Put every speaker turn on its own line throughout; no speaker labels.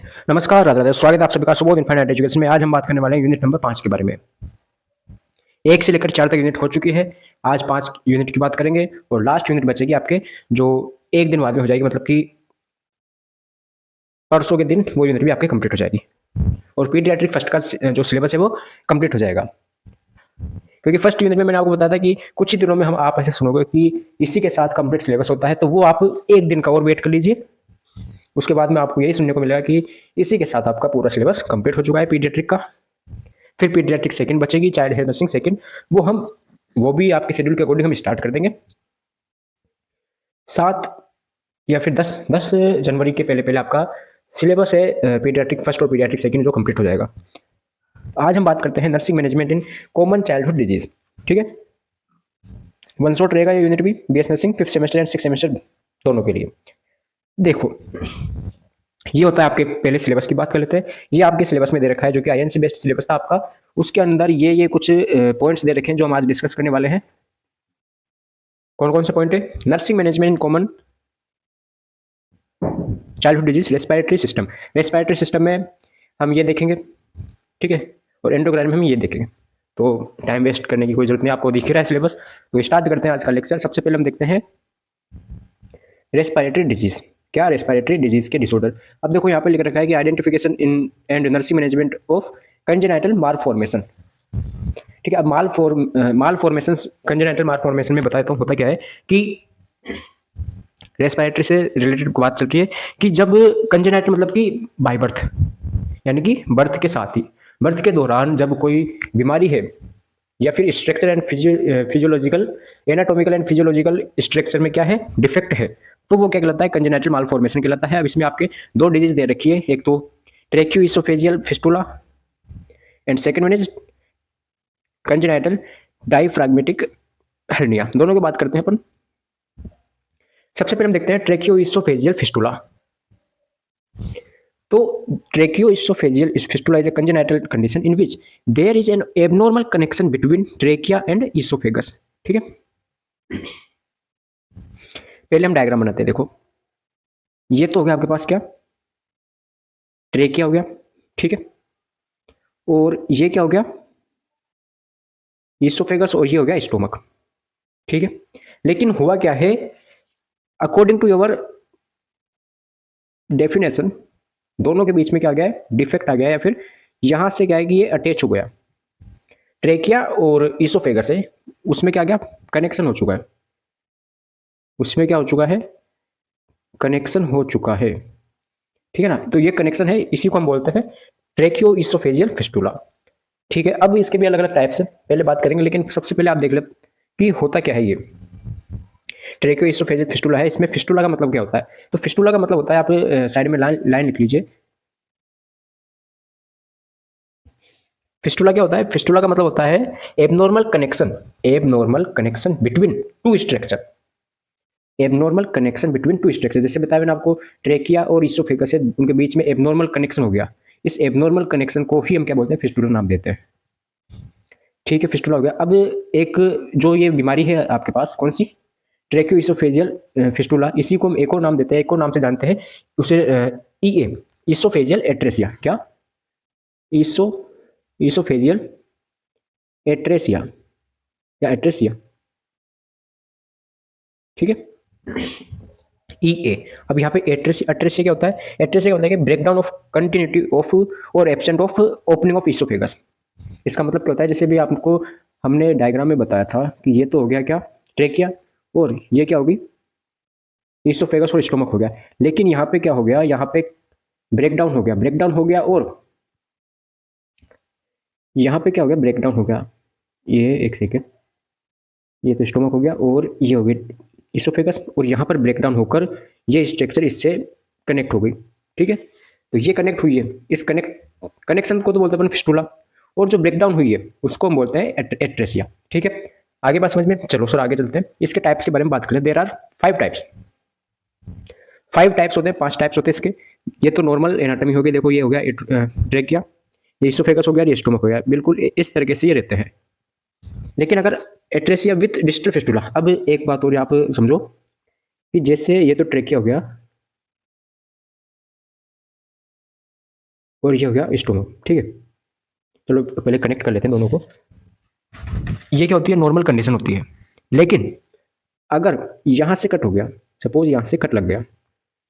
नमस्कार, राधे राधे। स्वागत है आप सभी का सुबोध इनफाइनाइट एजुकेशन में। आज हम बात करने वाले हैं यूनिट नंबर 5 के बारे में। 1 से लेकर 4 तक यूनिट हो चुकी है। आज 5 यूनिट की बात करेंगे और लास्ट यूनिट बचेगी आपके, जो 1 दिन बाद में हो जाएगी, मतलब कि परसों के दिन वो यूनिट भी आपकी कंप्लीट हो जाएगी और पीडियाट्रिक फर्स्ट का जो सिलेबस है वो कंप्लीट हो जाएगा। क्योंकि फर्स्ट यूनिट में मैंने आपको बताया था कि कुछ ही दिनों में हम आप ऐसे सुनोगे कि इसी के साथ कंप्लीट सिलेबस होता है, तो वो आप 1 दिन का और वेट कर लीजिए। उसके बाद में आपको यही सुनने को मिलेगा कि इसी के साथ आपका पूरा सिलेबस कंप्लीट हो चुका है पीडियाट्रिक का। फिर पीडियाट्रिक सेकंड बचेगी, चाइल्ड हेल्थ नर्सिंग सेकंड। वो भी आपके शेड्यूल के अकॉर्डिंग हम स्टार्ट कर देंगे 7 या फिर 10 जनवरी के पहले पहले आपका सिलेबस है पीडियाट्रिक फर्स्ट और पीडियाट्रिक सेकंड जो कंप्लीट हो जाएगा। आज हम बात करते हैं nursing management in common childhood disease. ठीक है, वन शॉट रहेगा ये यूनिट भी, BS nursing 5th semester and 6th semester दोनों के लिए। देखो, ये होता है आपके पहले सिलेबस की बात कर लेते हैं। ये आपके सिलेबस में दे रखा है, जो कि आईएनसी बेस्ड सिलेबस था आपका। उसके अंदर ये कुछ पॉइंट्स दे रखे हैं जो हम आज डिस्कस करने वाले हैं। कौन कौन से पॉइंट है? Nursing management in common childhood disease, respiratory system. Respiratory system में हम ये देखेंगे, ठीक है, और एंडोक्राइन में हम ये देखेंगे। तो टाइम वेस्ट करने की कोई जरूरत नहीं, आपको दिख रहा है सिलेबस। तो स्टार्ट करते हैं आज का लेक्चर। सबसे पहले हम देखते हैं रेस्पिरेटरी डिजीज। क्या? रेस्पिरेटरी डिजीज के डिसऑर्डर। अब देखो यहाँ पे लिख रखा है कि identification in and nursing management of congenital malformation. ठीक है, अब मालफॉर्मेशन, कंजेनाइटल मालफॉर्मेशन में बताया तो होता क्या है कि रेस्पिरेटरी से रिलेटेड बात चल रही है कि जब कंजेनाइटल मतलब कि बाय बर्थ, यानी कि बर्थ के साथ ही, बर्थ के दौरान जब कोई बीमारी है या फिर structure and physiological, anatomical and physiological structure में क्या है, डिफेक्ट है, तो वो क्या कहलाता है? कंजेनाइटल मालफॉर्मेशन कहलाता है। अब इसमें आपके 2 डिजीज दे रखी है, एक तो tracheoesophageal fistula and second one is congenital diaphragmatic hernia. दोनों की बात करते हैं अपन। सबसे पहले हम देखते हैं ट्रेक्यूइसोफेजियल फिस्टुला। तो tracheoesophageal fistula is a congenital condition in which there is an abnormal connection between trachea and oesophagus. ठीक है, पहले हम डायग्राम बनाते हैं। देखो, ये तो हो गया आपके पास क्या, ट्रेकिया हो गया, ठीक है, और ये क्या हो गया, इसोफेगस, और ये हो गया स्टोमक। ठीक है, लेकिन हुआ क्या है, अकॉर्डिंग टू योर डेफिनेशन, दोनों के बीच में क्या आ गया है, डिफेक्ट आ गया है, या फिर यहां से क्या है कि ये अटैच हो गया। ट्रेकिया और इसोफेगस है, उसमें क्या आ गया, कनेक्शन हो चुका है। उसमें क्या हो चुका है, कनेक्शन हो चुका है। ठीक है ना, तो ये कनेक्शन है, इसी को हम बोलते हैं ट्रेकियो इसोफेजियल फिस्टुला। ठीक है, अब इसके भी अलग अलग टाइप्स है, पहले बात करेंगे, लेकिन सबसे पहले आप देख ले कि होता क्या है। ये ट्रेकियो इसोफेजियल फिस्टुला है। इसमें फिस्टुला का मतलब क्या होता है? तो फिस्टुला का मतलब होता है, आप साइड में लाइन लिख लीजिए। फिस्टुला क्या होता है? फिस्टुला का मतलब होता है abnormal connection, abnormal connection between two structure, abnormal connection between two structure. जैसे बताया मैंने आपको, ट्रेकिया और इसोफेगस है, उनके बीच में एबनॉर्मल कनेक्शन हो गया। इस एबनॉर्मल कनेक्शन को ही हम क्या बोलते हैं, फिस्टुला नाम देते हैं। ठीक है, फिस्टुला हो गया। अब एक जो ये बीमारी है आपके पास, कौन सी, ट्रेकियो इसोफेजियल फिस्टुला, इसी को हम एक और नाम देते हैं, एक और नाम से जानते हैं उसे, ईए, इसोफेजियल एट्रेसिया। क्या? इसो इसोफेजियल एट्रेसिया या एट्रेसिया। ठीक है, ई ए। अब यहाँ पे एट्रेसिया, एट्रेसिया क्या होता है? एट्रेसिया क्या होता है कि ब्रेकडाउन ऑफ कंटिन्यूटी ऑफ और absent of opening of oesophagus. इसका मतलब क्या होता है, जैसे भी आपको हमने डायग्राम में बताया था कि ये तो हो गया क्या, ट्रेकिया, और ये क्या होगी, इसोफेगस और स्टोमक हो गया। लेकिन यहाँ पे क्या हो गया, यहाँ पे ब्रेकडाउन हो गया, ब्रेकडाउन हो गया, और यहाँ पे क्या हो गया, ब्रेकडाउन हो गया। ये एक सेकेंड, ये तो स्टोमक हो गया और ये हो गया इसोफेगस, और यहाँ पर ब्रेकडाउन होकर ये स्ट्रक्चर इससे कनेक्ट हो गई। ठीक है, तो ये कनेक्ट हुई है, इस कनेक्शन को तो बोलते हैं अपन फिस्टुला, और जो ब्रेकडाउन हुई है उसको हम बोलते हैं एट्रेसिया। ठीक है, आगे बात समझ में, चलो सर आगे चलते हैं, इसके टाइप्स के बारे में बात करें। देयर आर 5 टाइप्स, 5 टाइप्स होते हैं, 5 टाइप्स होते हैं इसके। ये तो नॉर्मल एनाटॉमी हो गई, देखो ये हो गया ट्रेकिया, ये इसोफेगस हो गया, ये स्टोमक हो गया, बिल्कुल इस तरीके से ये रहते हैं। लेकिन अगर एट्रेसिया विथ डिस्टल फिस्टुला, अब एक बात और आप समझो कि जैसे ये तो ट्रेकिया हो गया, और ये हो गया स्टोमक, ठीक है। चलो पहले कनेक्ट कर लेते हैं दोनों को। ये क्या होती है, नॉर्मल कंडीशन होती है। लेकिन अगर यहाँ से कट हो गया, सपोज यहाँ से कट लग गया,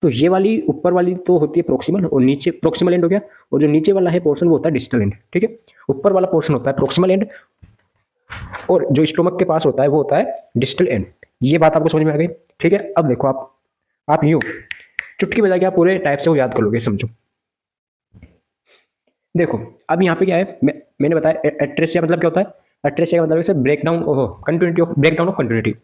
तो ये वाली ऊपर वाली तो होती है प्रोक्सिमल, और नीचे प्रोक्सिमल एंड हो गया, और जो नीचे वाला है पोर्शन वो होता है डिस्टल एंड, ठीक है। ऊपर वाला पोर्शन होता है प्रोक्सिमल एंड, और जो स्टोमक के पास होता है वो होता है डिस्टल एंड। ये बात आपको समझ में आ गई, ठीक है। अब देखो आप यूं चुटकी बजा के आप पूरे टाइप से वो याद कर लोगे, समझो। देखो अब यहाँ पे क्या है, मैंने बताया एट्रेसिया मतलब क्या होता है। एट्रेसिया का मतलब break down continuity of break down of continuity,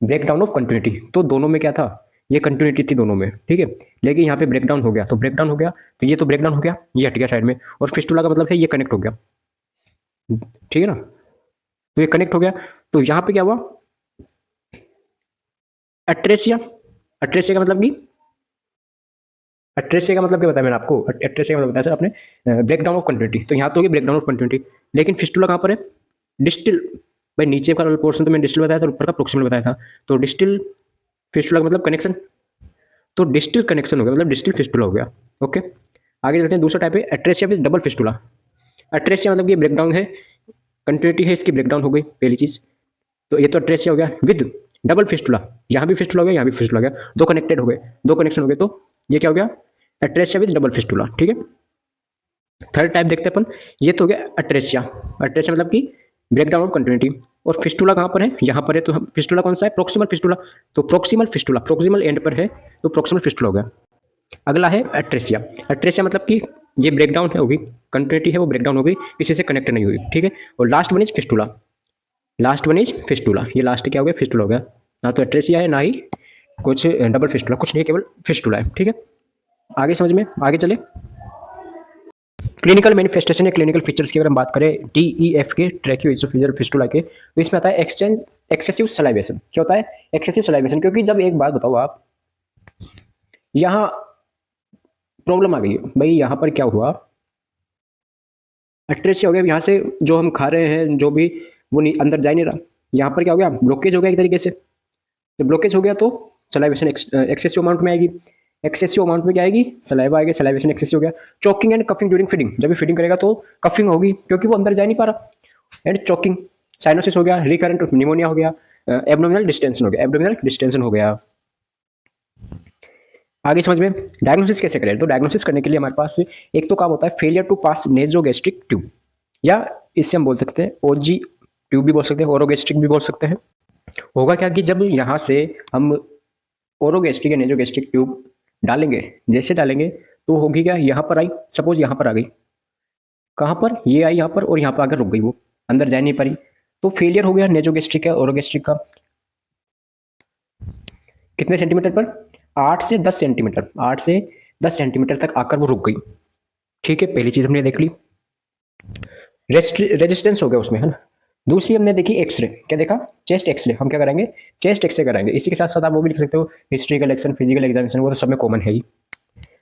break down of continuity. तो दोनों में क्या था, ये कंटिन्यूटी थी दोनों में, ठीक है। लेकिन यहाँ पे ब्रेक डाउन हो गया, तो ब्रेक डाउन हो गया, तो ये तो ब्रेक डाउन हो गया, ये हट गया साइड में, और फिस्टुला का मतलब है ये कनेक्ट हो गया, ठीक है ना। तो ये कनेक्ट हो गया, तो यहाँ पे क्या हुआ, एट्रेसिया। एट्रेसिया का मतलब कि एट्रेसिया का मतलब क्या बताया मैंने आपको, एट्रेसिया का मतलब बताया सर आपने ब्रेक डाउन ऑफ कंटिन्यूटी। तो यहाँ तो होगी ब्रेक डाउन ऑफ कंटिन्यूटी, लेकिन फिस्टुला कहाँ पर है, डिस्टिल। भाई नीचे का पोर्शन तो मैंने डिस्टिल बताया था, ऊपर का प्रोक्सिमल बताया था। तो डिस्टिल फिस्टुला का मतलब कनेक्शन, तो डिस्टिल कनेक्शन हो गया, मतलब डिस्टिल फिस्टुला हो गया। ओके, आगे चलते हैं। दूसरा टाइप है atresia with double fistula. Atresia मतलब ये ब्रेकडाउन है, कंटिन्यूटी है इसकी ब्रेकडाउन हो गई पहली चीज। तो ये तो एट्रेसिया हो गया विद डबल फिस्टुला, यहाँ भी फिस्टुला हो गया, यहाँ भी फिस्टुला हो गया, दो कनेक्टेड हो गए, दो कनेक्शन हो गए, तो ये क्या हो गया, एट्रेसिया विद डबल फिस्टुला, ठीक है। थर्ड टाइप देखते हैं अपन, ये तो हो गया एट्रेसिया। एट्रेसिया मतलब कि ब्रेकडाउन ऑफ कंटिन्यूटी, और फिस्टुला कहाँ पर है, यहाँ पर है। तो फिस्टुला कौन सा है, प्रोक्सिमल फिस्टुला। तो प्रोक्सिमल फिस्टुला, प्रोक्सिमल एंड पर है, तो प्रोक्सिमल फिस्टुला हो गया। अगला है एट्रेसिया। एट्रेसिया मतलब कि ये ब्रेकडाउन है होगी, कंटिन्यूटी है वो ब्रेकडाउन हो गई, किसी से कनेक्ट नहीं हुई, ठीक है। और last one is fistula, last one is fistula. ये लास्ट क्या हो गया, फिस्टुला हो गया। ना तो एट्रेसिया है, ना ही कुछ डबल फिस्टुला, कुछ नहीं, केवल फिस्टुला है, ठीक है। आगे समझ में, आगे चले। क्लिनिकल मैनिफेस्टेशन या क्लिनिकल फीचर्स की अगर हम बात करें DEF के, ट्रैकियोइसोफेजियल फिस्टुला के, तो इसमें आता है एक्सेसिव सलाइवेशन। क्या होता है, एक्सेसिव सलाइवेशन। क्योंकि जब एक बात बताओ आप, यहाँ प्रॉब्लम आ गई भाई, यहाँ पर क्या हुआ, एट्रेसिया हो गया, यहाँ से जो हम खा रहे हैं जो भी वो नहीं अंदर जा ही नहीं रहा। यहाँ पर क्या हो गया, ब्लॉकेज हो गया एक तरीके से। जब ब्लॉकेज हो गया तो सलाइवेशन एक्सेसिव अमाउंट में आएगी, एक्सेसिव अमाउंट में क्या आएगी, सलाइवा आएगी, सलाइवेशन एक्सेसिव हो गया। Choking and coughing during feeding, जब भी फीडिंग करेगा तो कफिंग होगी, क्योंकि वो अंदर जा नहीं पा रहा। एंड चोकिंग, साइनोसिस हो गया, रिकरेंट निमोनिया हो गया, एब्डोमिनल डिस्टेंशन हो गया, एब्डोमिनल डिस्टेंशन हो गया। आगे समझ में, डायग्नोसिस कैसे करें, तो डायग्नोसिस करने के लिए हमारे पास एक तो काम होता है failure to pass nasogastric tube, या इससे हम बोल सकते हैं ओजी ट्यूब भी बोल सकते हैं, ओरोगैस्ट्रिक भी बोल सकते हैं। होगा क्या कि जब यहाँ से हम ओरोगैस्ट्रिक या नेजोगैस्ट्रिक ट्यूब डालेंगे, जैसे डालेंगे तो होगी क्या, यहाँ पर आई, सपोज यहाँ पर आ गई, कहाँ पर, ये आई यहाँ पर, और यहाँ पर आकर रुक गई, वो अंदर जा नहीं पारी, तो फेलियर हो गया नेजोगैस्ट्रिक का, ओरोगैस्ट्रिक का। कितने सेंटीमीटर पर, 8 से 10 सेंटीमीटर, 8 से 10 सेंटीमीटर तक आकर वो रुक गई, ठीक है। पहली चीज हमने देख ली, रेजिस्टेंस हो गया उसमें, है ना। दूसरी हमने देखी एक्सरे, क्या देखा, चेस्ट एक्सरे। हम क्या करेंगे, चेस्ट एक्सरे कराएंगे। इसी के साथ साथ आप वो भी लिख सकते हो हिस्ट्री कलेक्शन, फिजिकल एग्जामिनेशन, वो तो सब में कॉमन है ही।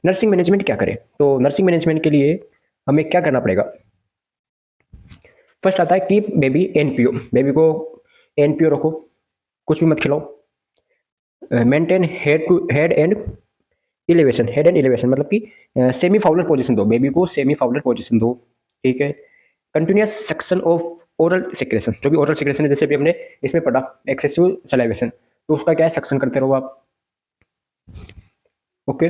नर्सिंग मैनेजमेंट क्या करें, तो नर्सिंग मैनेजमेंट के लिए हमें क्या करना पड़ेगा। फर्स्ट आता है कीप बेबी एनपीओ, बेबी को एनपीओ रखो, कुछ भी मत खिलाओ। Maintain head and elevation, head and elevation मतलब कि सेमी फाउलर पोजीशन दो, बेबी को सेमी फाउलर पोजीशन दो, ठीक है। Continuous section of oral secretion, जो भी ओरल सेक्रेशन है, जैसे भी हमने इसमें पढ़ा एक्सेसिव सलाइवेशन, तो उसका क्या है, सक्शन करते रहो आप, okay.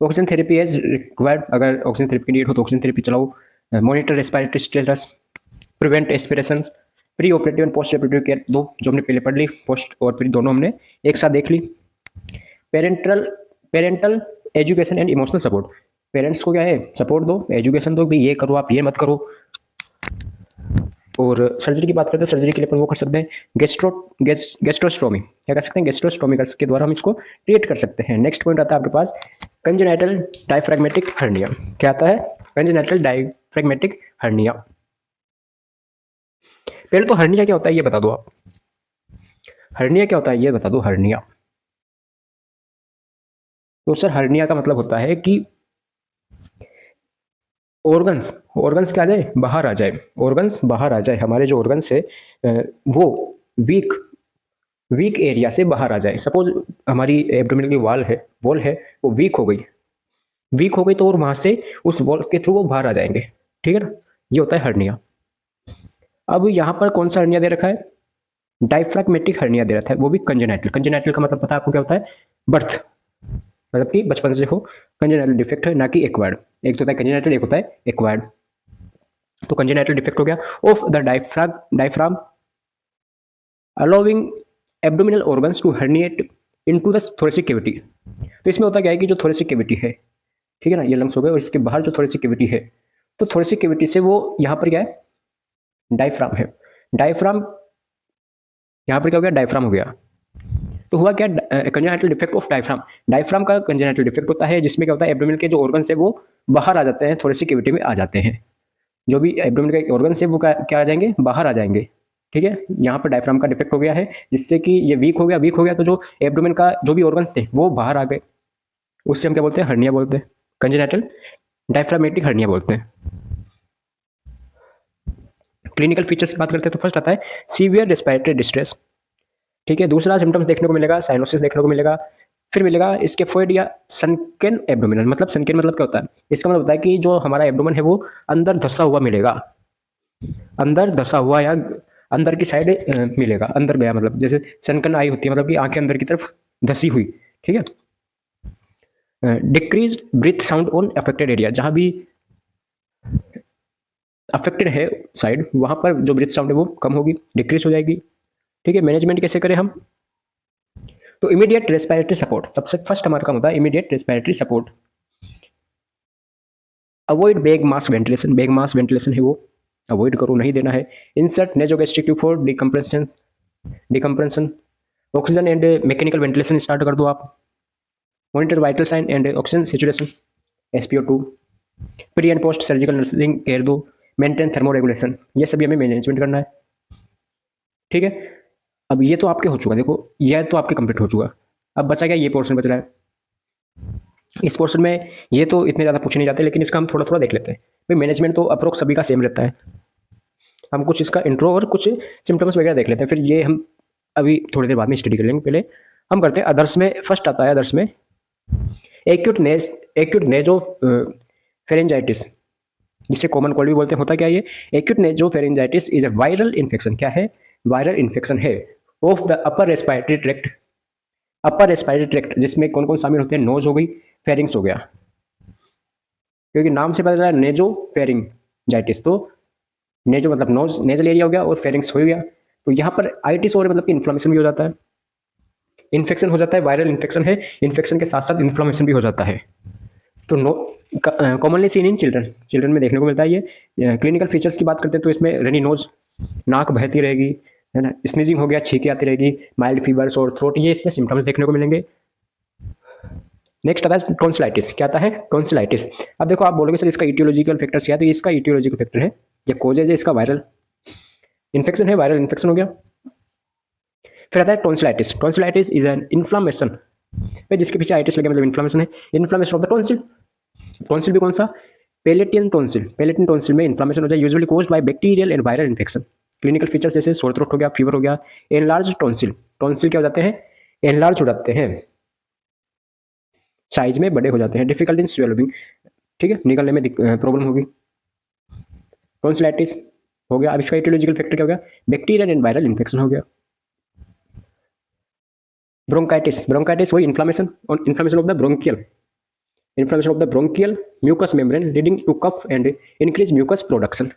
Oxygen therapy as required, अगर ऑक्सीजन थेरेपी की नीड हो तो ऑक्सीजन थेरेपी चलाओ। Monitor respiratory status, prevent aspiration, pre operative and post operative care दो, जो हमने पहले पढ़ ली, पोस्ट और प्री दोनों हमने एक साथ देख ली। Parental education and emotional support, parents को क्या है, सपोर्ट दो, एजुकेशन दो, भाई ये करो, आप ये मत करो। और सर्जरी की बात करते हैं, सर्जरी के लिए अपन वो कर सकते हैं गेस्ट्रोस्टोमी, क्या कर सकते हैं, गेस्ट्रोस्टोमी के द्वारा हम इसको ट्रीट कर सकते हैं। नेक्स्ट पॉइंट आता है आपके पास कंजेनाइटल डायफ्रैग्मेटिक हर्निया। क्या आता है, कंजेनाइटल डायफ्रैग्मेटिक हर्निया। पहले तो हर्निया क्या होता है ये बता दो आप, हर्निया क्या होता है ये बता दो, हर्निया। तो सर हर्निया का मतलब होता है कि ऑर्गन्स क्या आ जाए, बाहर आ जाए, ऑर्गन्स बाहर आ जाए, हमारे जो ऑर्गन्स है वो वीक एरिया से बाहर आ जाए। सपोज हमारी एब्डोमिनल की वॉल है वो वीक हो गई, वीक हो गई तो और वहां से उस वॉल्व के थ्रू वो बाहर आ जाएंगे, ठीक है ना। ये होता है हर्निया। अब यहाँ पर कौन सा हर्निया दे रखा है, डायफ्रैगमेटिक हर्निया दे रखा है, वो भी कंजेनाइटल। कंजेनाइटल का मतलब पता है आपको क्या होता है, बर्थ, मतलब कि बचपन से हो, कंजेनाइटल डिफेक्ट है, ना कि एक्वायर्ड। एक तो होता है कंजेनाइटल, एक होता है एक्वायर्ड। तो कंजेनाइटल डिफेक्ट हो गया of the diaphragm allowing abdominal organs to herniate into the thoracic cavity. तो इसमें होता क्या है कि जो थोरेसिक कैविटी है, ठीक है ना, ये लंग्स हो गए, और इसके बाहर जो थोरेसिक कैविटी है, तो थोरेसिक कैविटी से वो यहाँ पर क्या है, डायफ्राम है। डायफ्राम यहाँ पर क्या हो गया, डायफ्राम हो गया। तो हुआ क्या, congenital defect of diaphragm. Diaphragm का कंजेनाइटल डिफेक्ट होता है, जिसमें क्या होता है, एब्डोमिन के जो ऑर्गन है वो बाहर आ जाते हैं, थोरेसिक कैविटी में आ जाते हैं। जो भी एब्डोमिन के ऑर्गन है वो क्या आ जाएंगे, बाहर आ जाएंगे। ठीक है, यहाँ पर डायफ्राम का डिफेक्ट हो गया है, जिससे कि ये वीक हो गया। वीक हो गया तो जो एब्डोमिन का जो भी ऑर्गन्स थे वो बाहर आ गए, उससे हम क्या बोलते हैं, हर्निया बोलते हैं, कंजेनाइटल डायफ्रामेटिक हर्निया बोलते हैं। क्लिनिकल फीचर्स की बात करते हैं तो फर्स्ट आता है सीवियर रेस्पिरेटरी डिस्ट्रेस। ठीक है, दूसरा सिम्टम्स देखने को मिलेगा, साइनोसिस देखने को मिलेगा, फिर मिलेगा स्केफोइड या सनकेन एब्डोमिनल। मतलब सनकेन मतलब क्या होता है, इसका मतलब होता है कि जो हमारा एब्डोमेन है वो अंदर धंसा हुआ मिलेगा, अंदर धंसा हुआ या अंदर की साइड मिलेगा, अंदर गया, मतलब जैसे सनकन आई होती है, मतलब कि आंखें अंदर की तरफ धसी हुई। ठीक है, decrease breath sound on affected area, जहां भी अफेक्टेड है साइड, वहां पर जो ब्रीथ साउंड है वो कम होगी, डिक्रीज हो जाएगी। ठीक है, मैनेजमेंट कैसे करें हम, तो इमीडिएट रेस्पिरेटरी सपोर्ट, सबसे फर्स्ट हमारा काम होता है immediate respiratory support. Avoid bag mask ventilation, bag mask ventilation है वो अवॉइड करो, नहीं देना है। Insert nasogastric tube for decompression, decompression. Oxygen and mechanical ventilation start कर दो आप। Monitor vital sign and oxygen situation, SpO2। Pre and post surgical nursing care दो। मेंटेन थर्मो रेगुलेशन, ये सभी हमें मैनेजमेंट करना है। ठीक है, अब ये तो आपके हो चुका, देखो यह तो आपके कंप्लीट हो चुका। अब बचा क्या, ये पोर्शन बच रहा है। इस पोर्शन में ये तो इतने ज़्यादा पूछे नहीं जाते, लेकिन इसका हम थोड़ा थोड़ा देख लेते हैं। भाई मैनेजमेंट तो अप्रोक्स सभी का सेम रहता है, हम कुछ इसका इंट्रो और कुछ सिम्टम्स वगैरह देख लेते हैं, फिर ये हम अभी थोड़ी देर बाद में स्टडी कर लेंगे। पहले हम करते हैं अदर्स में। फर्स्ट आता है अदर्स में एक्यूट नेजो फेरेंजाइटिस, जिसे कॉमन कोल्ड भी बोलते हैं। होता क्या ये, acute नेजो pharyngitis is a viral infection. क्या है, वायरल इन्फेक्शन है of the upper respiratory tract. Upper respiratory tract जिसमें कौन कौन शामिल होते हैं, नोज हो गई, फेरिंग्स हो गया, क्योंकि नाम से पता चला नेजो फेरिंजाइटिस, तो नेजो मतलब नोज, नेजल एरिया हो गया, और फेरिंग्स हो गया। तो यहाँ पर आइटिस हो रहा है, मतलब कि इन्फ्लामेशन भी हो जाता है, इन्फेक्शन हो जाता है, वायरल इन्फेक्शन है, इन्फेक्शन के साथ साथ इन्फ्लामेशन भी हो जाता है। तो commonly seen in children, children में देखने को मिलता है ये। क्लिनिकल फीचर्स की बात करते हैं तो इसमें रनी नोज, नाक बहती रहेगी, है ना, स्नीजिंग हो गया, छींकें आती रहेगी, माइल्ड फीवर, और थ्रोट, ये इसमें सिम्टम्स देखने को मिलेंगे। नेक्स्ट आता है टॉन्सिलाइटिस। क्या आता है, टॉन्सिलाइटिस। अब देखो आप बोलोगे सर इसका इटियोलॉजिकल फैक्टर क्या है, तो इसका इटियोलॉजिकल फैक्टर है, ये कोजेज है इसका, वायरल इन्फेक्शन है, वायरल इन्फेक्शन हो गया। फिर आता है tonsillitis. Tonsillitis is an inflammation, जिसके पीछे आइटिस लगे मतलब इन्फ्लामेशन है, inflammation of the tonsil. Tonsil भी कौन सा, पेलेटियन टॉन्सिल। पेलेटियन टॉन्सिल में इन्फ्लामेशन हो जाए, usually caused by bacterial and viral infection. Clinical features जैसे सोर थ्रोट हो गया, फीवर हो गया। एनलार्ज टॉन्सिल, टॉन्सिल क्या हो जाते हैं, एनलार्ज हो जाते हैं, साइज में बड़े हो जाते हैं। डिफिकल्ट इन स्वेलिंग, ठीक है, निकलने में प्रॉब्लम होगी। टॉन्सिलाइटिस हो गया। अब इसका एटियोलॉजिकल फैक्टर क्या हो गया, बैक्टीरियल एंड वायरल इन्फेक्शन हो गया। ब्रोंकाइटिस, ब्रोंकाइटिस वही इन्फ्लामेशन, और inflammation of the bronchial, inflammation of the bronchial mucous membrane leading to cough and increase mucus production.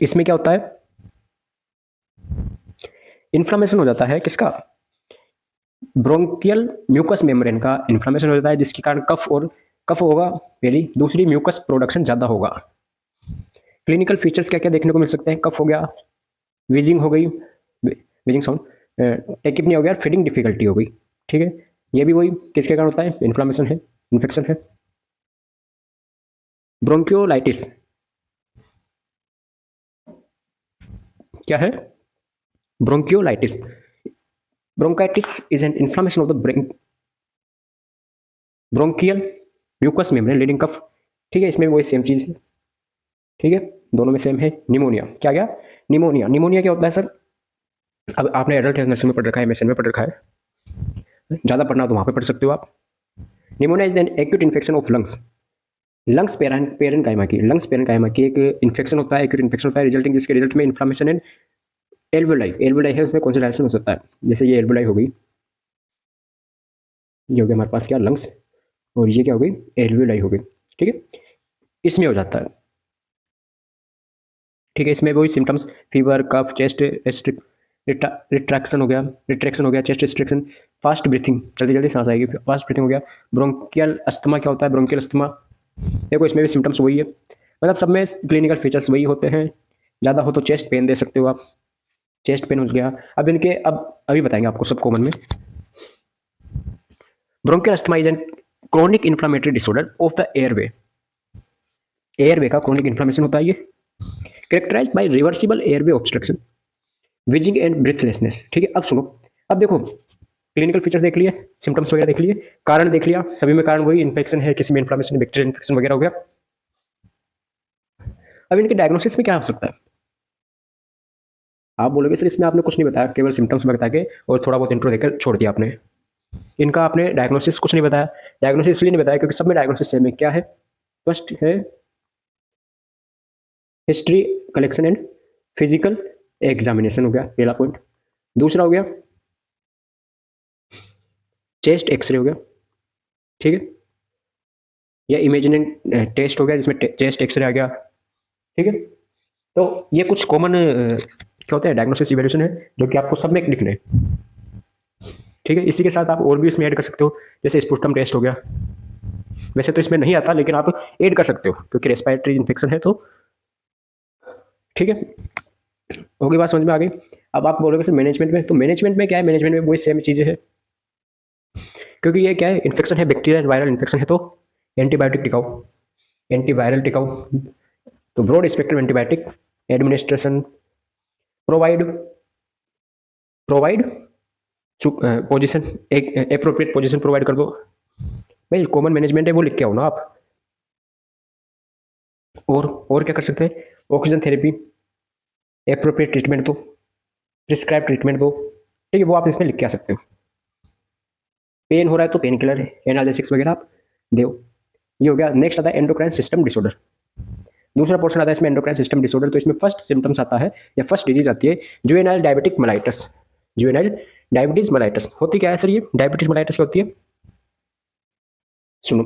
इसमें क्या होता है, इन्फ्लामेशन हो जाता है किसका, ब्रोंकियल म्यूकस मेम्ब्रेन का इन्फ्लामेशन हो जाता है, जिसके कारण कफ, और कफ होगा पहली, दूसरी म्यूकस प्रोडक्शन ज़्यादा होगा। क्लिनिकल फीचर्स क्या क्या देखने को मिल सकते हैं, कफ हो गया, वीजिंग हो गई, वीजिंग साउंड, टेकिपनी हो गया, फीडिंग डिफिकल्टी हो गई। ठीक है, ये भी वही किसके कारण होता है, इन्फ्लामेशन है, इन्फेक्शन है। ब्रोंकियोलाइटिस क्या है, bronchiolitis, bronchitis is an inflammation of the bronchial mucous membrane leading cough. ठीक है, इसमें वही सेम चीज़ है, ठीक है, दोनों में सेम है। निमोनिया क्या गया, निमोनिया, निमोनिया क्या होता है सर, अब आपने एडल्ट हेल्थ नर्सिंग में पढ़ रखा है, MSN में पढ़ रखा है, ज़्यादा पढ़ना तो वहाँ पे पढ़ सकते हो आप। Pneumonia is an acute infection of lungs. Lungs parenchyma की, लंग्स पेरेनकाइमा की एक इन्फेक्शन होता है, एक्यूट इन्फेक्शन होता है, रिजल्टिंग जिसके रिजल्ट में इन्फ्लामेशन एंड एल्वुलाई, एल्वुलाई है उसमें कॉन्सेंट्रेशन हो सकता है, जैसे ये एल्वुलाई हो गई, ये हो गया हमारे पास क्या लंग्स, और ये क्या हो गई एल्वुलाई हो गई, ठीक है, इसमें हो जाता है, ठीक है। इसमें वही सिम्टम्स फीवर, कफ, चेस्ट रिट्रैक्शन हो गया, चेस्ट रिस्ट्रिक्शन, फास्ट ब्रीथिंग, जल्दी जल्दी सांस आएगी, फास्ट ब्रीथिंग हो गया, ब्रोंकियल अस्थमा, क्या होता है ब्रोंकियल अस्थमा, देखो इसमें भी सिम्टम्स वही है, मतलब सब में क्लिनिकल फीचर्स वही होते हैं। ज़्यादा हो तो चेस्ट पेन दे सकते हो आप, चेस्ट पेन हो गया। अब इनके अब अभी बताएंगे आपको सब कॉमन में। Bronchial asthma is an chronic inflammatory disorder of the airway, airway का क्रोनिक इन्फ्लामेशन होता है ये, characterised by reversible airway obstruction, wheezing and breathlessness, ठीक है। अब सुनो, अब देखो क्लिनिकल फीचर्स देख लिए, सिम्टम्स वगैरह देख लिए, कारण देख लिया, सभी में कारण वही, इन्फेक्शन है, किसी में इन्फ्लामेशन, बैक्टीरियल इन्फेक्शन वगैरह हो गया। अब इनके डायग्नोसिस में क्या हो सकता है, आप बोलोगे सर इसमें आपने कुछ नहीं बताया, केवल सिम्टम्स बता के और थोड़ा बहुत इंट्रो देकर छोड़ दिया आपने, इनका आपने डायग्नोसिस कुछ नहीं बताया। डायग्नोसिस इसलिए नहीं बताया क्योंकि सब में डायग्नोसिस सेम है। क्या है, फर्स्ट है history collection and physical examination, हो गया पहला पॉइंट। दूसरा हो गया चेस्ट एक्सरे, हो गया, ठीक है, या इमेजिनिंग टेस्ट हो गया जिसमें चेस्ट एक्सरे आ गया, ठीक है। तो ये कुछ कॉमन क्या होता है डायग्नोसिस इवैल्यूएशन है, जो कि आपको सब में लिखने हैं, ठीक है। इसी के साथ आप और भी इसमें ऐड कर सकते हो, जैसे स्पुटम टेस्ट हो गया, वैसे तो इसमें नहीं आता लेकिन आप ऐड कर सकते हो क्योंकि रेस्पिरेटरी इन्फेक्शन है, तो ठीक है, होगी बात समझ में आ गई। अब आप बोलोगे सर मैनेजमेंट में, तो मैनेजमेंट में क्या है, मैनेजमेंट में वही सेम चीज़ें हैं, क्योंकि ये क्या है इन्फेक्शन है, बैक्टीरियल वायरल इन्फेक्शन है, तो एंटीबायोटिक टिकाऊ, एंटीवायरल टिकाऊ, तो broad spectrum antibiotic administration, provide provide position, एक एप्रोप्रिएट पोजीशन प्रोवाइड कर दो, भाई कॉमन मैनेजमेंट है वो लिख के आओ ना आप। और क्या कर सकते हैं, ऑक्सीजन थेरेपी, एप्रोप्रिएट ट्रीटमेंट दो, प्रिस्क्राइब ट्रीटमेंट दो, ठीक है, वो आप इसमें लिख के आ सकते हो। पेन हो रहा है तो पेन किलर, एनाल्जेसिक्स वगैरह आप दो, ये हो गया। नेक्स्ट आता है एंडोक्राइन सिस्टम डिसऑर्डर, दूसरा पोर्शन आता है इसमें एंडोक्राइन सिस्टम डिसऑर्डर, तो इसमें फर्स्ट सिम्टम्स आता है या फर्स्ट डिजीज आती है juvenile diabetic mellitus, juvenile diabetes mellitus होती क्या है सर, ये डायबिटीज मेलाइटस क्या होती है, सुनो,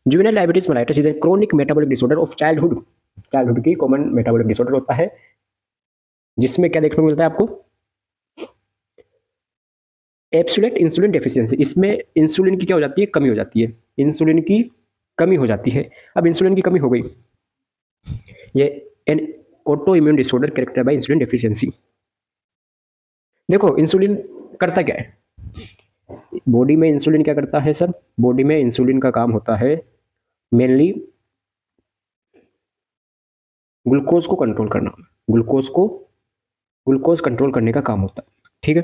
juvenile diabetes mellitus is a chronic metabolic disorder of childhood, childhood की कॉमन मेटाबॉलिक डिसऑर्डर होता है, जिसमें क्या देखने को मिलता है आपको, एब्सोल्यूट इंसुलिन डेफिशिएंसी, इसमें इंसुलिन की क्या हो जाती है, कमी हो जाती है, इंसुलिन की कमी हो जाती है। अब इंसुलिन की कमी हो गई, ये N auto immune disorder character bye insulin deficiency. देखो इंसुलिन करता क्या है, बॉडी में इंसुलिन क्या करता है सर, बॉडी में इंसुलिन का काम होता है मेनली ग्लूकोज को कंट्रोल करना, ग्लूकोज कंट्रोल करने का काम होता है, ठीक है,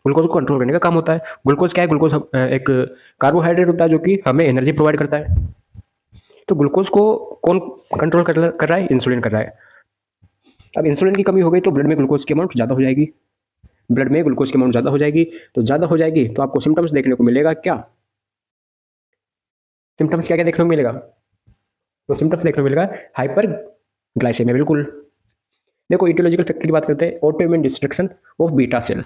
ग्लूकोज को कंट्रोल करने का काम होता है। ग्लूकोज क्या है, ग्लूकोज एक कार्बोहाइड्रेट होता है जो कि हमें एनर्जी प्रोवाइड करता है, तो ग्लूकोज को कौन कंट्रोल कर रहा है, इंसुलिन कर रहा है। अब इंसुलिन की कमी हो गई तो ब्लड में ग्लूकोज की अमाउंट ज़्यादा हो जाएगी, ब्लड में ग्लूकोज की अमाउंट ज़्यादा हो जाएगी, तो ज़्यादा हो जाएगी तो आपको सिम्टम्स देखने को मिलेगा, क्या सिम्टम्स क्या क्या देखने को मिलेगा, तो सिम्टम्स देखने को मिलेगा हाइपर ग्लाइसेमिया, बिल्कुल। देखो इटियोलॉजिकल फैक्टर की बात करते हैं, auto immune destruction of beta cell,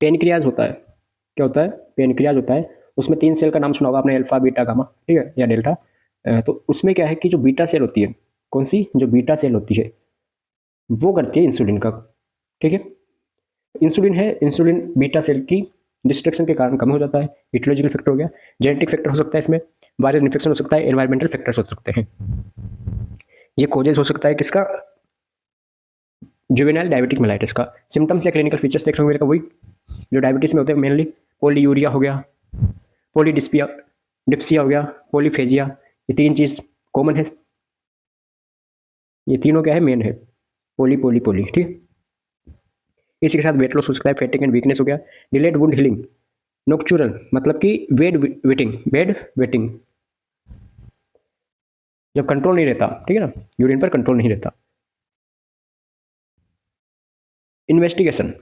pancreas होता है, क्या होता है, पेनक्रियाज होता है, उसमें 3 सेल का नाम सुना होगा आपने, अल्फा बीटा गामा, ठीक है, या डेल्टा। तो उसमें क्या है कि जो बीटा सेल होती है, कौन सी, जो बीटा सेल होती है वो करती है इंसुलिन का, ठीक है, इंसुलिन है, इंसुलिन बीटा सेल की डिस्ट्रक्शन के कारण कम हो जाता है, इटियोलॉजिकल फैक्टर हो गया, जेनेटिक फैक्टर हो सकता है इसमें, वायरल इन्फेक्शन हो सकता है, एनवायरमेंटल फैक्टर्स हो सकते हैं, ये कोजेज हो सकता है किसका, जुवेनाइल डायबिटिक मेलाइटिस का। सिम्टम्स या क्लिनिकल फीचर्स देखने को मिलेगा वही जो डायबिटीज में होते हैं मेनली, पोलीयूरिया हो गया, पोलीडिस्पिया डिप्सिया हो गया, पोलीफेजिया, ये 3 चीज कॉमन है, ये तीनों क्या है, मेन है, पोली पोली पोली, ठीक। इसी के साथ वेट लॉस हो सकता है, फैटिक एंड वीकनेस हो गया, डिलेड वुंड हीलिंग, नोक्चुरल मतलब कि बेड वेटिंग जब कंट्रोल नहीं रहता, ठीक है ना, यूरिन पर कंट्रोल नहीं रहता। इन्वेस्टिगेशन,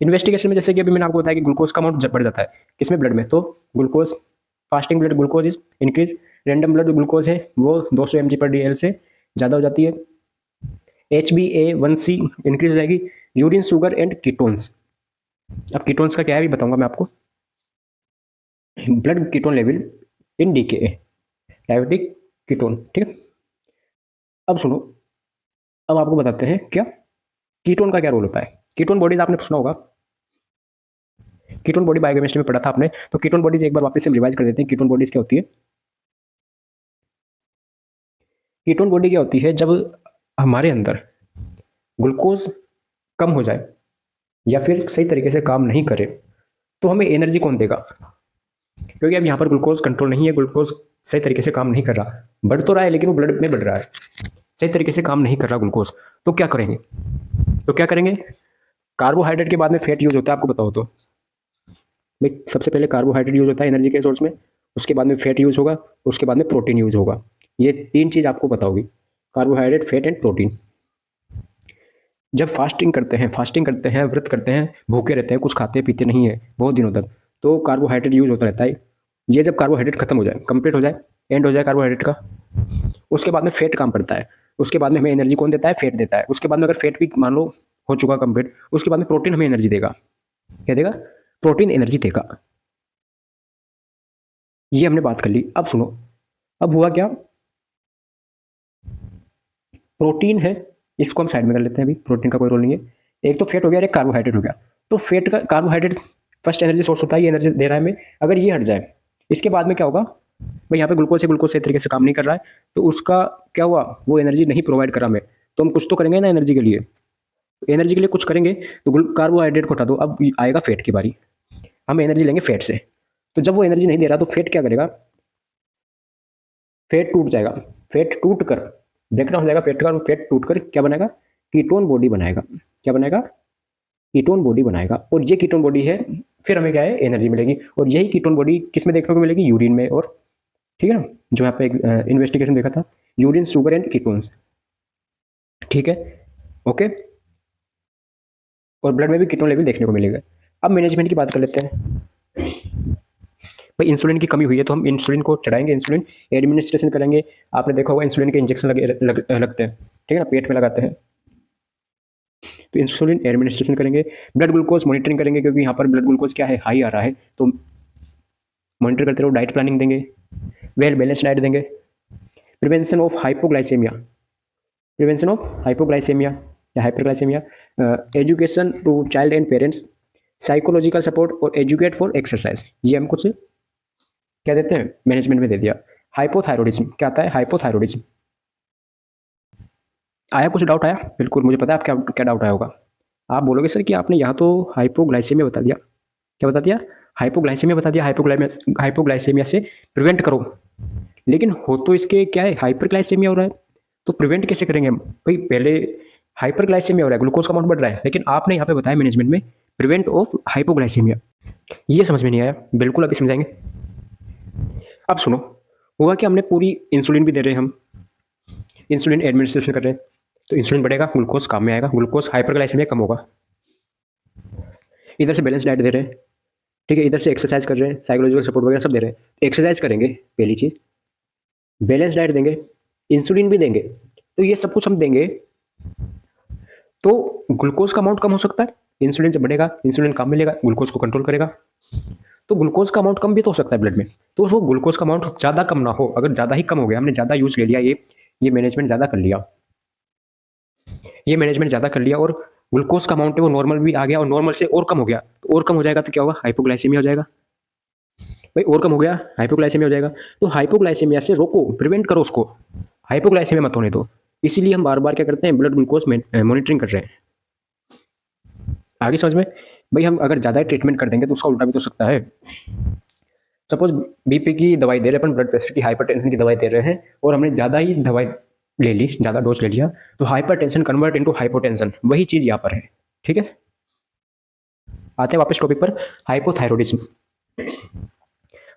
इन्वेस्टिगेशन में जैसे कि अभी मैंने आपको बताया कि ग्लूकोज का अमाउंट बढ़ जाता है किसमें, ब्लड में, तो glucose fasting blood glucose is increase, random blood glucose है वो 200 mg/dl से ज़्यादा हो जाती है, HbA1c इंक्रीज हो जाएगी, यूरिन शुगर एंड कीटोन्स। अब कीटोन्स का क्या है भी बताऊंगा मैं आपको, blood ketone level in DK, diabetic ketone, ठीक है। अब सुनो, अब आपको बताते हैं क्या कीटोन का क्या रोल होता है। कीटोन बॉडीज आपने सुना होगा, कीटोन बॉडी बायोकेमिस्ट्री में पढ़ा था आपने, तो कीटोन बॉडीज एक बार वापस से रिवाइज कर देते हैं। कीटोन बॉडीज क्या होती है? कीटोन बॉडी क्या होती है, जब हमारे अंदर ग्लूकोज कम हो जाए या फिर सही तरीके से काम नहीं करे तो हमें एनर्जी कौन देगा? क्योंकि अब यहाँ पर ग्लूकोज कंट्रोल नहीं है, ग्लूकोज सही तरीके से काम नहीं कर रहा, बढ़ तो रहा है लेकिन वो ब्लड में बढ़ रहा है, सही तरीके से काम नहीं कर रहा ग्लूकोज, तो क्या करेंगे? तो क्या करेंगे, कार्बोहाइड्रेट के बाद में फैट यूज होता है, आपको बताओ तो भाई, सबसे पहले कार्बोहाइड्रेट यूज होता है एनर्जी के सोर्स में, उसके बाद में फैट यूज होगा, उसके बाद में प्रोटीन यूज होगा। ये तीन चीज आपको पता होगी, कार्बोहाइड्रेट, फैट एंड प्रोटीन। जब फास्टिंग करते हैं, व्रत करते हैं, भूखे रहते हैं, कुछ खाते पीते नहीं है बहुत दिनों तक, तो कार्बोहाइड्रेट यूज होता रहता है। ये जब कार्बोहाइड्रेट खत्म हो जाए, कंप्लीट हो जाए, एंड हो जाए कार्बोहाइड्रेट का, उसके बाद में फैट काम करता है। उसके बाद में हमें एनर्जी कौन देता है? फैट देता है। उसके बाद में अगर फैट भी मान लो हो चुका कंप्लीट, उसके बाद में प्रोटीन हमें एनर्जी देगा। क्या देगा? प्रोटीन एनर्जी देगा। ये हमने बात कर ली। अब सुनो, अब हुआ क्या, प्रोटीन है, इसको हम साइड में कर लेते हैं, अभी प्रोटीन का कोई रोल नहीं है। एक तो फैट हो गया और एक कार्बोहाइड्रेट हो गया। तो फैट का, कार्बोहाइड्रेट फर्स्ट एनर्जी सोर्स होता है, ये एनर्जी दे रहा है हमें। अगर ये हट जाए, इसके बाद में क्या होगा भाई, यहाँ पे ग्लूकोज सही तरीके से काम नहीं कर रहा है, तो उसका क्या हुआ, वो एनर्जी नहीं प्रोवाइड करा हमें, तो हम कुछ तो करेंगे ना एनर्जी के लिए, एनर्जी के लिए कुछ करेंगे, तो कार्बोहाइड्रेट को हटा दो, अब आएगा फैट की बारी, हम एनर्जी लेंगे फैट से। तो जब वो एनर्जी नहीं दे रहा तो फैट क्या करेगा, फैट टूट जाएगा, फैट टूट कर ब्रेकडाउन हो जाएगा फैट का, और फैट टूट कर क्या बनाएगा, कीटोन बॉडी बनाएगा। क्या बनाएगा? कीटोन बॉडी बनाएगा। और ये कीटोन बॉडी है, फिर हमें क्या है, एनर्जी मिलेगी। और यही कीटोन बॉडी किस में देखने को मिलेगी? यूरिन में। और ठीक है ना, जो यहाँ पे इन्वेस्टिगेशन देखा था, यूरिन शुगर एंड कीटोन्स, ठीक है, ओके। और ब्लड में भी कीटोन लेवल देखने को मिलेगा। अब मैनेजमेंट की बात कर लेते हैं। भाई इंसुलिन की कमी हुई है तो हम इंसुलिन को चढ़ाएंगे, इंसुलिन एडमिनिस्ट्रेशन करेंगे। आपने देखा होगा इंसुलिन के इंजेक्शन लगते हैं, ठीक है ना, पेट में लगाते हैं, तो इंसुलिन एडमिनिस्ट्रेशन करेंगे। ब्लड ग्लूकोज मॉनिटरिंग करेंगे, क्योंकि यहाँ पर ब्लड ग्लूकोज क्या है, हाई आ रहा है, तो मॉनिटर करते रहो। डाइट प्लानिंग देंगे, वेल बैलेंस डाइट देंगे। Prevention of hypoglycaemia, prevention of hypoglycaemia या hyperglycaemia, education to child and parents, psychological support और एजुकेट फॉर एक्सरसाइज। ये हम कुछ क्या देते हैं, मैनेजमेंट में दे दिया। हाइपोथायरॉयडिज्म क्या आता है? हाइपोथायरॉयडिज्म आया? कुछ डाउट आया? बिल्कुल, मुझे पता है आपका क्या डाउट आया होगा। आप बोलोगे सर कि आपने यहाँ तो हाइपोग्लाइसेमिया बता दिया। क्या बता दिया? हाइपोग्लाइसेमिया बता दिया। हाइपोग्लाइसेमिया से प्रिवेंट करो, लेकिन हो तो इसके क्या है, हाइपरग्लाइसेमिया हो रहा है, तो प्रिवेंट कैसे करेंगे हम? भाई पहले हाइपरग्लाइसेमिया हो रहा है, ग्लूकोज का अमाउंट बढ़ रहा है, लेकिन आपने यहाँ पे बताया मैनेजमेंट में प्रिवेंट ऑफ हाइपोग्लाइसेमिया। ये समझ में नहीं आया, बिल्कुल अभी समझाएंगे। अब सुनो, हुआ कि हमने पूरी इंसुलिन भी दे रहे हैं, हम इंसुलिन एडमिनिस्ट्रेशन कर रहे हैं, तो इंसुलिन बढ़ेगा, ग्लूकोज काम में आएगा, ग्लूकोज हाइपरग्लाइसेमिया कम होगा। इधर से बैलेंस डाइट दे रहे हैं, ठीक है, इधर से एक्सरसाइज कर रहे हैं, साइकोलॉजिकल सपोर्ट वगैरह सब दे रहे हैं। एक्सरसाइज करेंगे पहली चीज, बैलेंस डाइट देंगे, इंसुलिन भी देंगे, तो ये सब कुछ हम देंगे, तो ग्लूकोज का अमाउंट कम हो सकता है। इंसुलिन से बढ़ेगा, इंसुलिन कम मिलेगा, ग्लूकोज को कंट्रोल करेगा, तो ग्लूकोज का अमाउंट कम भी तो हो सकता है ब्लड में, तो वो ग्लूकोज का अमाउंट ज़्यादा कम ना हो। अगर ज़्यादा ही कम हो गया, हमने ज़्यादा यूज ले लिया, ये मैनेजमेंट ज़्यादा कर लिया, ये मैनेजमेंट ज़्यादा कर लिया, और ग्लूकोज का अमाउंट है वो नॉर्मल भी आ गया, और नॉर्मल से और कम हो गया, तो और कम हो जाएगा तो क्या होगा, हाइपोग्लाइसेमिया हो जाएगा। भाई और कम हो गया, हाइपोग्लाइसेमिया हो जाएगा। तो हाइपोग्लाइसेमिया से रोको, प्रिवेंट करो उसको, हाइपोग्लाइसेमिया मत होने दो। इसीलिए हम बार बार क्या करते हैं, ब्लड ग्लूकोज मॉनिटरिंग कर रहे हैं। आगे समझ में? भाई हम अगर ज़्यादा ट्रीटमेंट कर देंगे तो उसका उल्टा भी तो सकता है। सपोज बीपी की दवाई दे रहे हैं अपन, ब्लड प्रेशर की, हाइपरटेंशन की दवाई दे रहे हैं, और हमने ज़्यादा ही दवाई ले ली, ज़्यादा डोज ले लिया, तो हाइपरटेंशन कन्वर्ट इनटू हाइपोटेंशन, वही चीज़ यहाँ पर है, ठीक है। आते हैं वापस टॉपिक पर, हाइपोथायरॉयडिज्म।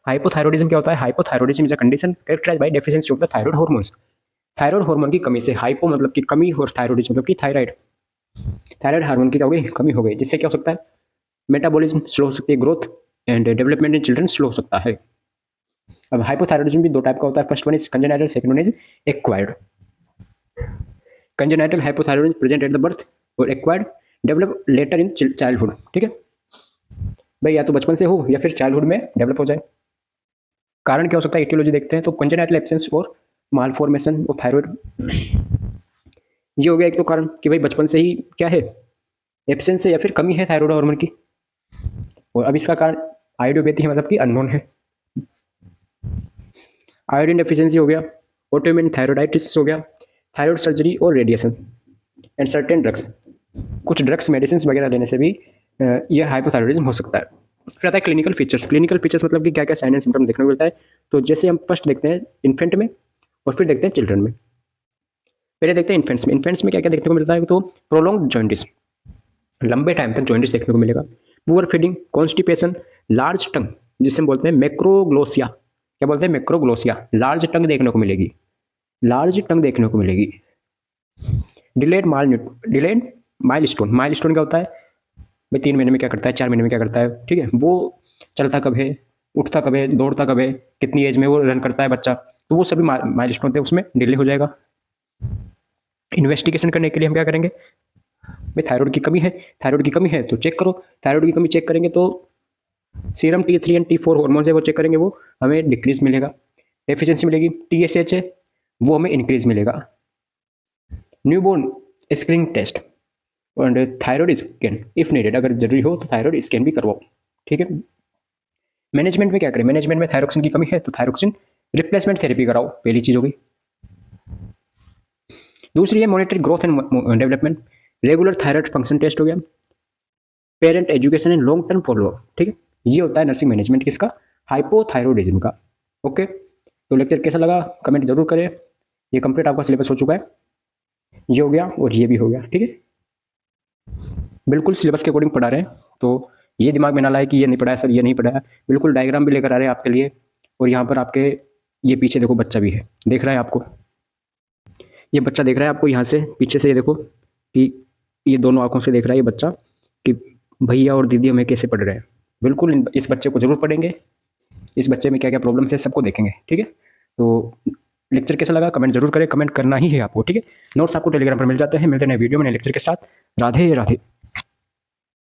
हाइपोथायरॉयडिज्म क्या होता है? Hypothyroidism is a condition characterised by deficiency of the thyroid hormones. Thyroid hormone की कमी से, हाइपो मतलब की कमी, और थायरॉयडिज्म मतलब की थायराइड, थायराइड हार्मोन की क्या हो गई, कमी हो गई, जिससे क्या हो सकता है, मेटाबॉलिज्म स्लो हो सकती है, growth and development in children slow हो सकता है। अब हाइपोथायरॉयडिज्म भी दो टाइप का होता है, first one is congenital, second one is acquired. Congenital hypothyroidism present at the birth और acquired develop later in childhood. ठीक है भाई, या तो बचपन से हो या फिर चाइल्डहुड में डेवलप हो जाए। कारण क्या हो सकता है, एटियोलॉजी देखते हैं तो कंजेनाइटल एब्सेंस और मालफॉर्मेशन ऑफ थायराइड, ये हो गया एक तो कारण कि भाई बचपन से ही क्या है, एब्सेंस है या फिर कमी है थायराइड हार्मोन की। और अब इसका कारण आयोडोपैथी है, मतलब कि अननोन है। आयोडीन डेफिशिएंसी हो गया, ऑटोइम्यून थायराइडाइटिस हो गया, थायराइड सर्जरी और रेडिएशन एंड सर्टेन ड्रग्स, कुछ ड्रग्स मेडिसिन वगैरह लेने से भी यह हाइपोथायरॉयडिज्म हो सकता है। फिर आता है क्लिनिकल फीचर्स। क्लिनिकल फीचर्स मतलब कि क्या क्या साइन एंड सिम्टम देखने को मिलता है। तो जैसे हम फर्स्ट देखते हैं इन्फेंट में और फिर देखते हैं चिल्ड्रन में। पहले देखते हैं इन्फेंट्स में। इन्फेंट्स में क्या क्या देखने को मिलता है, तो प्रोलॉन्ग जॉइंटिस, लंबे टाइम तक जॉइंटिस देखने को मिलेगा। पुअर फीडिंग, कॉन्स्टिपेशन, लार्ज टंग जिसे हम बोलते हैं मैक्रोग्लोसिया, क्या बोलते हैं मैक्रोग्लोसिया, लार्ज टंग देखने को मिलेगी, लार्ज टंग देखने को मिलेगी। डिलेड माइलस्टोन, माइलस्टोन क्या होता है भाई, 3 महीने में क्या करता है, 4 महीने में क्या करता है, ठीक है, वो चलता कब है, उठता कब है, दौड़ता कब है, कितनी एज में वो रन करता है बच्चा, तो वो सभी माइलस्टोन थे, उसमें डिले हो जाएगा। इन्वेस्टिगेशन करने के लिए हम क्या करेंगे भाई, थायराइड की कमी है, थायराइड की कमी है तो चेक करो, थायराइड की कमी चेक करेंगे तो serum T3 and T4 hormone है वो चेक करेंगे, वो हमें डिक्रीज मिलेगा। एफिशिएंसी मिलेगी, TSH है वो हमें इंक्रीज मिलेगा। न्यूबॉर्न स्क्रीनिंग टेस्ट और थायराइड स्कैन इफ नीडेड, अगर जरूरी हो तो थायराइड स्कैन भी करवाओ। ठीक है, मैनेजमेंट में क्या करें, मैनेजमेंट में थायरोक्सिन की कमी है तो थायरोक्सिन रिप्लेसमेंट थेरेपी कराओ, पहली चीज हो गई। दूसरी है monitor growth and development, regular thyroid function test हो गया, parent education and long term follow up. ठीक है, ये होता है नर्सिंग मैनेजमेंट किसका, हाइपोथायरॉयडिज्म का। ओके, तो लेक्चर कैसा लगा कमेंट जरूर करें। ये कंप्लीट आपका सिलेबस हो चुका है, ये हो गया और ये भी हो गया। ठीक है, बिल्कुल सिलेबस के अकॉर्डिंग पढ़ा रहे हैं, तो ये दिमाग में ना लाए कि ये नहीं पढ़ाया सर, ये नहीं पढ़ाया, बिल्कुल डायग्राम भी लेकर आ रहे हैं आपके लिए। और यहाँ पर आपके ये पीछे देखो बच्चा भी है, देख रहा है आपको, ये बच्चा देख रहा है आपको यहाँ से पीछे से, ये देखो कि ये दोनों आंखों से देख रहा है ये बच्चा कि भैया और दीदी हमें कैसे पढ़ रहे हैं। बिल्कुल इस बच्चे को जरूर पढ़ेंगे, इस बच्चे में क्या क्या प्रॉब्लम है सबको देखेंगे। ठीक है, तो लेक्चर कैसा लगा कमेंट जरूर करें, कमेंट करना ही है आपको। ठीक है, नोट्स आपको टेलीग्राम पर मिल जाते हैं। मिलते हैं वीडियो में नए लेक्चर के साथ। राधे राधे।